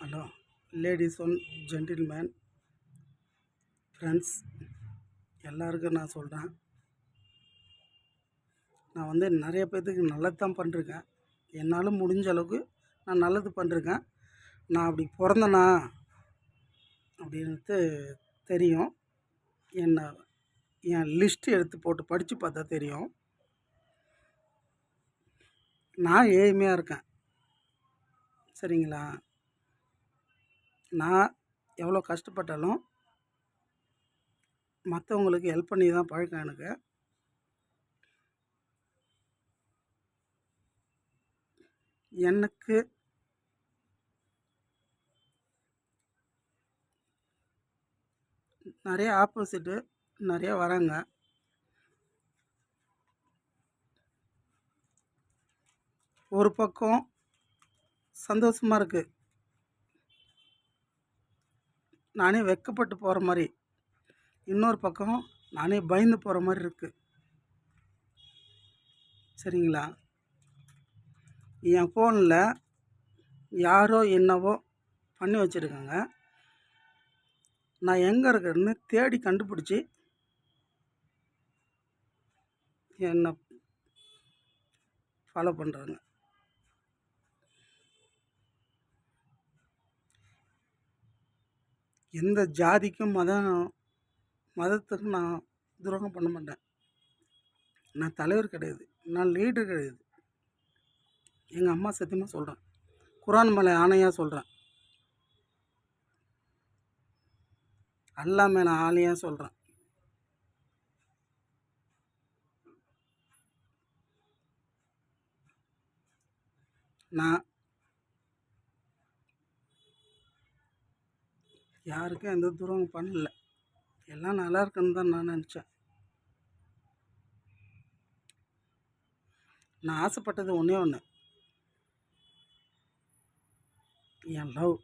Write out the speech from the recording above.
Hello ladies and gentlemen friends எல்லாருக்கும் நான் சொல்கிறேன், நான் நிறைய பேர்த்துக்கு நல்லது தான் பண்ணிருக்கேன். என்னால் முடிஞ்ச அளவுக்கு நான் நல்லது பண்ணிருக்கேன். நான் அப்படி பிறந்தனா அப்படின்ட்டு தெரியும். என் லிஸ்ட்டு எடுத்து போட்டு படித்து பார்த்தா தெரியும். நான் ஏழ்மையாக இருக்கேன், சரிங்களா? நான் எவ்வளோ கஷ்டப்பட்டாலும் மற்றவங்களுக்கு ஹெல்ப் பண்ணி தான் பழக்கம் எனக்கு. எனக்கு நிறைய ஆப்போசிட்டு நிறைய வராங்க. ஒரு பக்கம் சந்தோஷமாக இருக்குது, நானே வெட்கப்பட்டு போகிற மாதிரி. இன்னொரு பக்கம் நானே பயந்து போகிற மாதிரி இருக்குது, சரிங்களா? என் ஃபோனில் யாரோ என்னவோ பண்ணி வச்சுருக்காங்க. நான் எங்கே இருக்கிறேன்னு தேடி கண்டுபிடிச்சி என்னை ஃபாலோ பண்ணுறாங்க. எந்த ஜாதிக்கும் மதத்துக்கும் நான் துரோகம் பண்ண மாட்டேன். நான் தலைவர் கிடையாது, நான் லீடர் கிடையாது. எங்கள் அம்மா சத்தியமாக சொல்கிறேன், குரான் மேலே ஆணையாக சொல்கிறேன், அல்லாஹ் மேலே ஆணையாக சொல்கிறேன். நான் யாருக்கும் எந்த துரோகம் பண்ணல, எல்லாம் நல்லா இருக்குன்னு தான் நான் நினச்சேன். நான் ஆசைப்பட்டது ஒன்றே ஒன்று, என் லவ்.